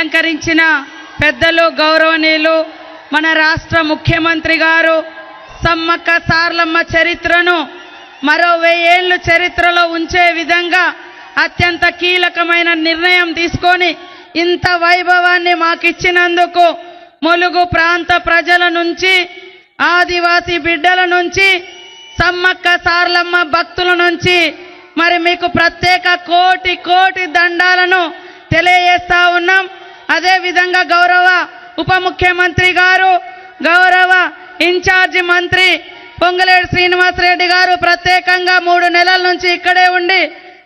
అలంకరించిన పెద్దలు గౌరవనీయులు మన రాష్ట్ర ముఖ్యమంత్రి గారు సమ్మక్క సార్లమ్మ చరిత్రను మరో 1000 ఏళ్లు చరిత్రలో ఉంచే విధంగా అత్యంత కీలకమైన నిర్ణయం తీసుకొని ఇంత వైభవాన్ని మాకిచ్చినందుకు ములుగు ప్రాంత ప్రజల నుంచి, ఆదివాసీ బిడ్డల నుంచి, సమ్మక్క సార్లమ్మ భక్తుల నుంచి మరి మీకు ప్రత్యేక కోటి కోటి దండాలను తెలియజేస్తా ఉన్నాం. అదే విధంగా గౌరవ ఉప ముఖ్యమంత్రి గారు, గౌరవ ఇన్ఛార్జి మంత్రి పొంగులేటి శ్రీనివాసరెడ్డి గారు ప్రత్యేకంగా 3 నెలల నుంచి ఇక్కడే ఉండి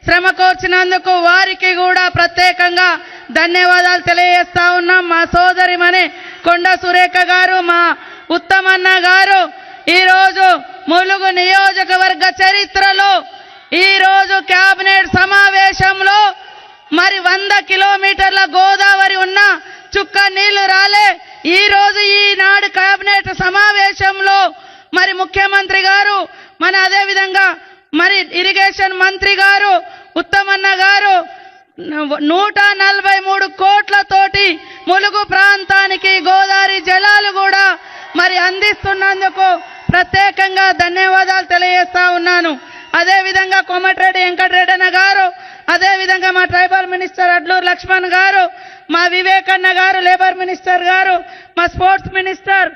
శ్రమ కోర్చినందుకు వారికి కూడా ప్రత్యేకంగా ధన్యవాదాలు తెలియజేస్తా ఉన్నాం. మా సోదరిమణి కొండ సురేఖ గారు, మా ఉత్తమన్న గారు ఈరోజు ములుగు నియోజకవర్గ చరిత్రలో ఈరోజు కేబినెట్ సమావేశంలో మరి 100 కిలోమీటర్ల గోదావరి ఉన్న చుక్క నీళ్లు రాలే. ఈరోజు ఈనాడు కేబినెట్ సమావేశంలో మరి ముఖ్యమంత్రి గారు, మన అదే విధంగా మరి ఇరిగేషన్ మంత్రి గారు ఉత్తమన్న గారు 143 కోట్లతోటి ములుగు ప్రాంతానికి గోదావరి జలాలు కూడా మరి అందిస్తున్నందుకు ప్రత్యేకంగా ధన్యవాదాలు తెలియజేస్తా ఉన్నాను. అదే విధంగా కోమటిరెడ్డి వెంకటరెడ్డి గారు, అదే విధంగా మా ట్రైబల్ మినిస్టర్ అడ్లూరు లక్ష్మణ్ గారు, మా వివేకన్న గారు లేబర్ మినిస్టర్ గారు, మా స్పోర్ట్స్ మినిస్టర్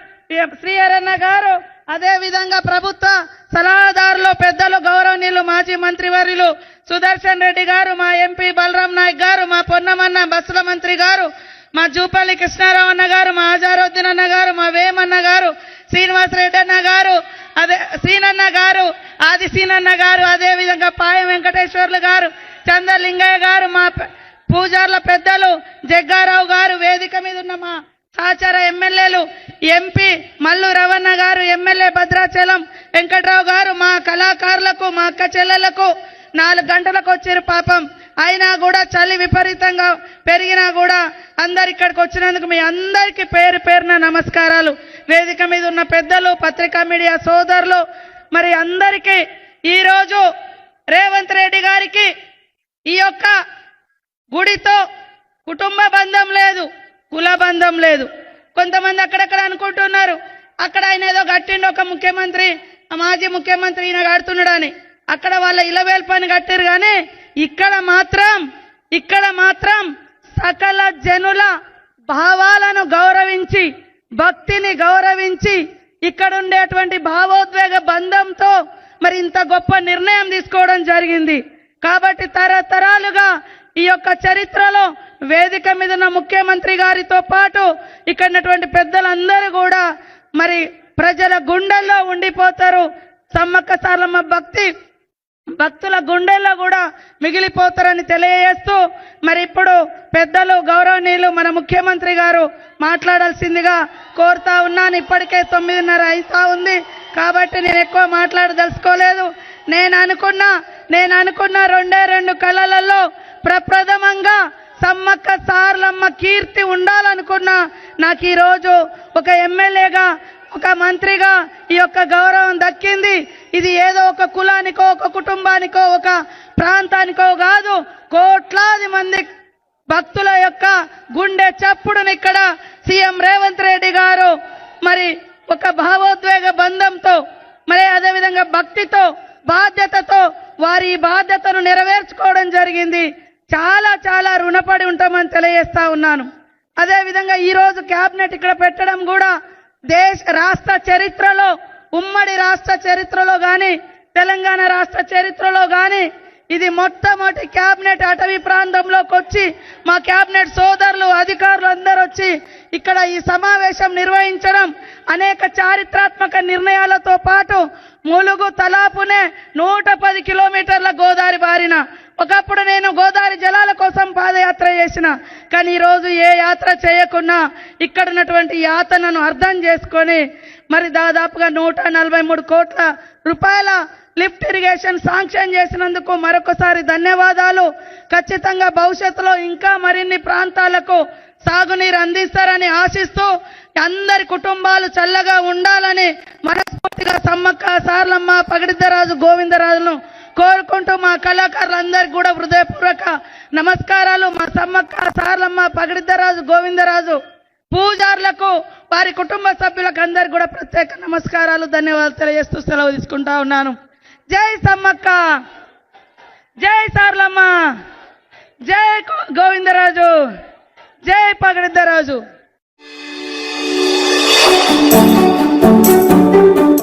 శ్రీహరన్న గారు, అదే విధంగా ప్రభుత్వ సలహాదారులు పెద్దలు గౌరవనీయులు మాజీ మంత్రివర్యులు సుదర్శన్ రెడ్డి గారు, మా ఎంపీ బలరాం నాయక్ గారు, మా పొన్నమన్న బస్సుల మంత్రి గారు, మా జూపల్లి కృష్ణారావు అన్న గారు, మా ఆజారుద్దీన్ అన్న గారు, మా వేమన్న గారు, శ్రీనివాసరెడ్డి అన్న గారు, అదే సీనన్న గారు, ఆది సీనన్న గారు, అదే విధంగా పాయం వెంకటేశ్వర్లు గారు, చంద్రలింగయ్య గారు, మా పూజార్ల పెద్దలు జగ్గారావు గారు, వేదిక మీద ఉన్న మా సహచర ఎమ్మెల్యేలు ఎంపీ మల్లు రవణ గారు, ఎమ్మెల్యే భద్రాచలం వెంకట్రావు గారు, మా కళాకారులకు, మా అక్క చెల్లెలకు 4 గంటలకు వచ్చారు పాపం. అయినా కూడా చలి విపరీతంగా పెరిగినా కూడా అందరు ఇక్కడికి వచ్చినందుకు మీ అందరికీ పేరు పేరున నమస్కారాలు. వేదిక మీద ఉన్న పెద్దలు, పత్రికా మీడియా సోదరులు, మరి అందరికీ ఈరోజు రేవంత్ రెడ్డి గారికి ఈ యొక్క గుడితో కుటుంబ బంధం లేదు, కుల బంధం లేదు. కొంతమంది అక్కడక్కడ అనుకుంటున్నారు అక్కడ ఆయన ఏదో కట్టిండు ఒక ముఖ్యమంత్రి, మాజీ ముఖ్యమంత్రి ఈయన కడుతున్నాడు అని. అక్కడ వాళ్ళ ఇలవేల్ పని కట్టారు, కానీ ఇక్కడ మాత్రం సకల జనుల భావాలను గౌరవించి, భక్తిని గౌరవించి, ఇక్కడ ఉండేటువంటి భావోద్వేగ బంధంతో మరి ఇంత గొప్ప నిర్ణయం తీసుకోవడం జరిగింది. కాబట్టి తరతరాలుగా ఈ యొక్క చరిత్రలో వేదిక మీద ఉన్న ముఖ్యమంత్రి గారితో పాటు ఇక్కడ ఉన్నటువంటి పెద్దలందరూ కూడా మరి ప్రజల గుండెల్లో ఉండిపోతారు. సమ్మక్క సార్లమ్మ భక్తుల గుండెల్లో కూడా మిగిలిపోతారని తెలియజేస్తూ మరి ఇప్పుడు పెద్దలు గౌరవనీయులు మన ముఖ్యమంత్రి గారు మాట్లాడాల్సిందిగా కోరుతా ఉన్నాను. ఇప్పటికే 9:30 అయితా ఉంది కాబట్టి నేను ఎక్కువ మాట్లాడదలుచుకోలేదు. నేను అనుకున్న 2 కళలలో ప్రప్రథమంగా సమ్మక్క సార్లమ్మ కీర్తి ఉండాలనుకున్నా. నాకు ఈరోజు ఒక ఎమ్మెల్యేగా, ఒక మంత్రిగా ఈ యొక్క గౌరవం దక్కింది. ఇది ఏదో ఒక కులానికో, ఒక కుటుంబానికో, ఒక ప్రాంతానికో కాదు, కోట్లాది మంది భక్తుల యొక్క గుండె చప్పుడుని ఇక్కడ సీఎం రేవంత్ రెడ్డి గారు మరి ఒక భావోద్వేగ బంధంతో, మరి అదేవిధంగా భక్తితో, బాధ్యతతో వారి ఈ బాధ్యతను నెరవేర్చుకోవడం జరిగింది. చాలా చాలా రుణపడి ఉంటామని తెలియజేస్తా ఉన్నాను. అదేవిధంగా ఈరోజు క్యాబినెట్ ఇక్కడ పెట్టడం కూడా రాష్ట్ర చరిత్రలో, ఉమ్మడి రాష్ట్ర చరిత్రలో కానీ, తెలంగాణ రాష్ట్ర చరిత్రలో కానీ ఇది మొట్టమొదటి క్యాబినెట్ అటవీ ప్రాంతంలోకి వచ్చి మా క్యాబినెట్ సోదరులు, అధికారులు అందరూ వచ్చి ఇక్కడ ఈ సమావేశం నిర్వహించడం, అనేక చారిత్రాత్మక నిర్ణయాలతో పాటు ములుగు తలాపునే 110 కిలోమీటర్ల గోదావరి బారిన. ఒకప్పుడు నేను గోదావరి జలాల కోసం పాదయాత్ర చేసిన, కానీ ఈరోజు ఏ యాత్ర చేయకున్నా ఇక్కడ ఉన్నటువంటి యాతనను అర్థం చేసుకొని మరి దాదాపుగా 143 కోట్ల రూపాయల లిఫ్ట్ ఇరిగేషన్ శాంక్షన్ చేసినందుకు మరొకసారి ధన్యవాదాలు. ఖచ్చితంగా భవిష్యత్తులో ఇంకా మరిన్ని ప్రాంతాలకు సాగునీరు అందిస్తారని ఆశిస్తూ అందరి కుటుంబాలు చల్లగా ఉండాలని మనస్ఫూర్తిగా సమ్మక్క సార్లమ్మ, పగిడిద్దరాజు, గోవిందరాజును కోరుకుంటూ మా కళాకారులందరికీ కూడా హృదయపూర్వక నమస్కారాలు. మా సమ్మక్క, సార్లమ్మ, పగిడిద్దరాజు, గోవిందరాజు పూజారులకు, వారి కుటుంబ సభ్యులకు అందరికీ కూడా ప్రత్యేక నమస్కారాలు, ధన్యవాదాలు తెలియజేస్తూ సెలవు తీసుకుంటా ఉన్నాను. జై సమ్మక్క, జై సార్లమ్మ, జై గోవిందరాజు, జై పగిడిద్దరాజు.